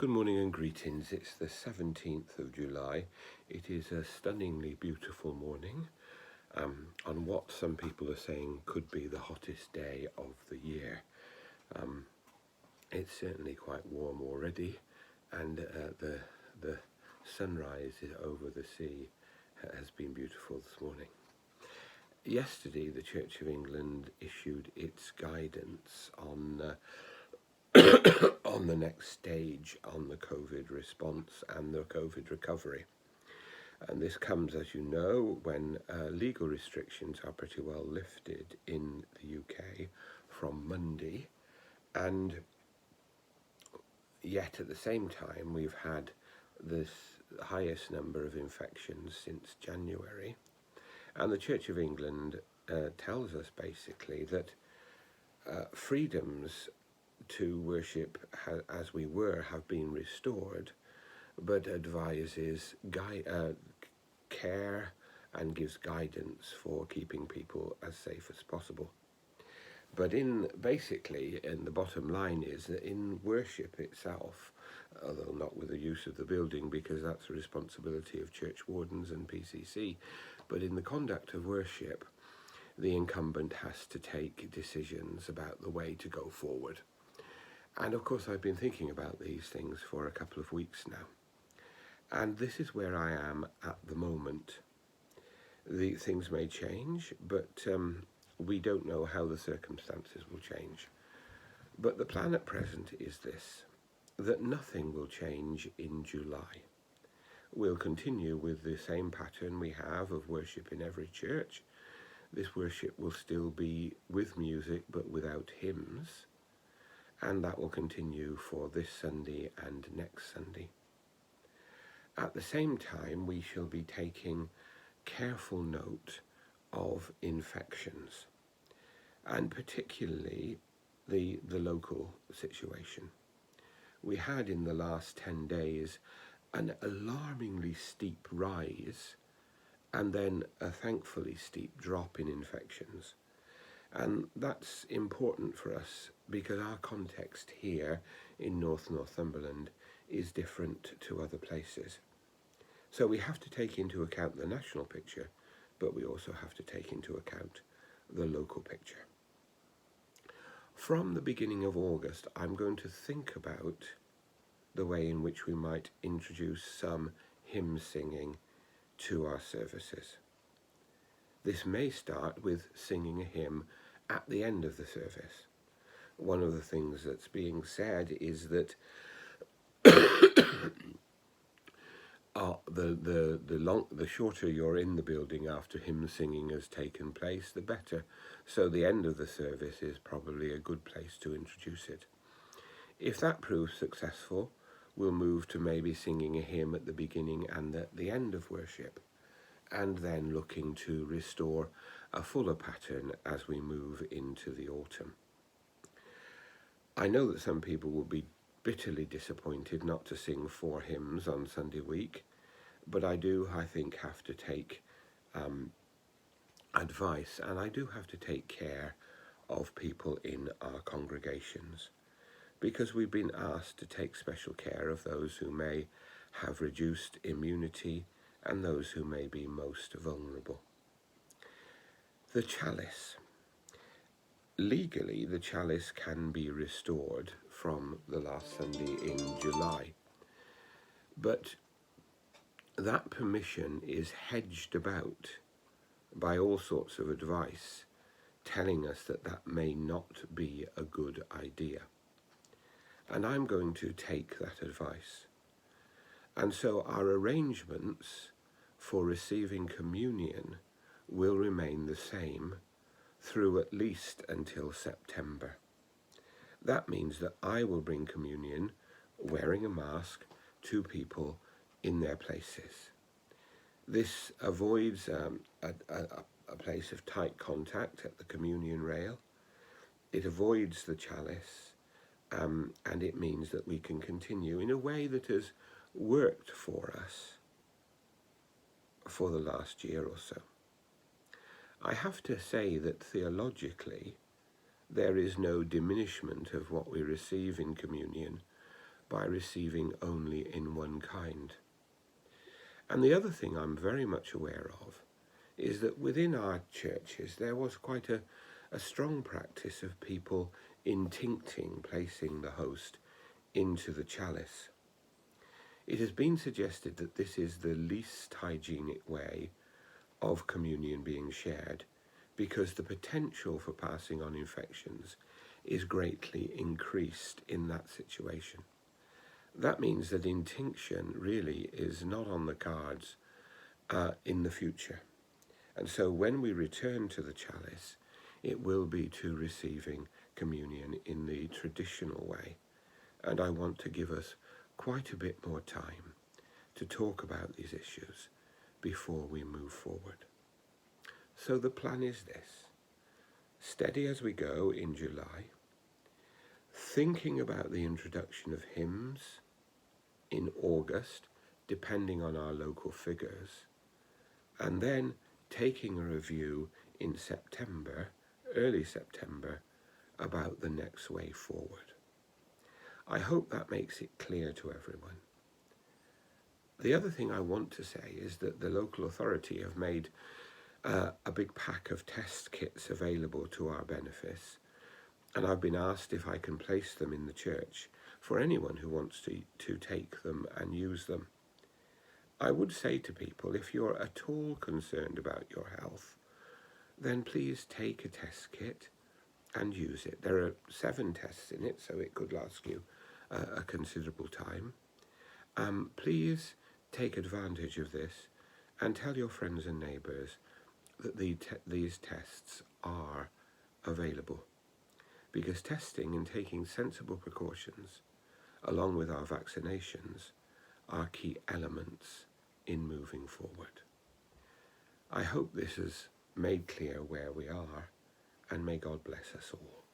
Good morning and greetings. It's the 17th of July. It is a stunningly beautiful morning on what some people are saying could be the hottest day of the year. It's certainly quite warm already, and the sunrise over the sea has been beautiful this morning. Yesterday, the Church of England issued its guidance on on the next stage on the COVID response and the COVID recovery. And this comes, as you know, when legal restrictions are pretty well lifted in the UK from Monday. And yet at the same time, we've had this highest number of infections since January. And the Church of England tells us basically that freedoms to worship as we were have been restored, but advises care and gives guidance for keeping people as safe as possible. But in the bottom line is that in worship itself, although not with the use of the building because that's the responsibility of church wardens and PCC, but in the conduct of worship, the incumbent has to take decisions about the way to go forward. And of course, I've been thinking about these things for a couple of weeks now. And this is where I am at the moment. The things may change, but we don't know how the circumstances will change. But the plan at present is this, that nothing will change in July. We'll continue with the same pattern we have of worship in every church. This worship will still be with music, but without hymns. And that will continue for this Sunday and next Sunday. At the same time, we shall be taking careful note of infections, and particularly the local situation. We had in the last 10 days an alarmingly steep rise and then a thankfully steep drop in infections. And that's important for us because our context here in North Northumberland is different to other places. So we have to take into account the national picture, but we also have to take into account the local picture. From the beginning of August, I'm going to think about the way in which we might introduce some hymn singing to our services. This may start with singing a hymn at the end of the service. One of the things that's being said is that the shorter you're in the building after hymn singing has taken place, the better. So the end of the service is probably a good place to introduce it. If that proves successful, we'll move to maybe singing a hymn at the beginning and at the end of worship, and then looking to restore a fuller pattern as we move into the autumn. I know that some people will be bitterly disappointed not to sing 4 hymns on Sunday week, but I think, have to take advice, and I do have to take care of people in our congregations, because we've been asked to take special care of those who may have reduced immunity and those who may be most vulnerable. The chalice. Legally, the chalice can be restored from the last Sunday in July, but that permission is hedged about by all sorts of advice telling us that that may not be a good idea. And I'm going to take that advice. And so our arrangements for receiving communion will remain the same through at least until September. That means that I will bring communion wearing a mask to people in their places. This avoids a place of tight contact at the communion rail. It avoids the chalice, and it means that we can continue in a way that has worked for us for the last year or so. I have to say that theologically, there is no diminishment of what we receive in communion by receiving only in one kind. And the other thing I'm very much aware of is that within our churches there was quite a strong practice of people intincting, placing the host into the chalice. It has been suggested that this is the least hygienic way of communion being shared, because the potential for passing on infections is greatly increased in that situation. That means that intinction really is not on the cards in the future. And so when we return to the chalice, it will be to receiving communion in the traditional way. And I want to give us quite a bit more time to talk about these issues before we move forward. So the plan is this: steady as we go in July, thinking about the introduction of hymns in August, depending on our local figures, and then taking a review in September, early September, about the next way forward. I hope that makes it clear to everyone. The other thing I want to say is that the local authority have made a big pack of test kits available to our benefice, and I've been asked if I can place them in the church for anyone who wants to take them and use them. I would say to people, if you're at all concerned about your health, then please take a test kit and use it. There are 7 tests in it, so it could last you a considerable time. Please take advantage of this and tell your friends and neighbours that these tests are available, because testing and taking sensible precautions along with our vaccinations are key elements in moving forward. I hope this has made clear where we are, and may God bless us all.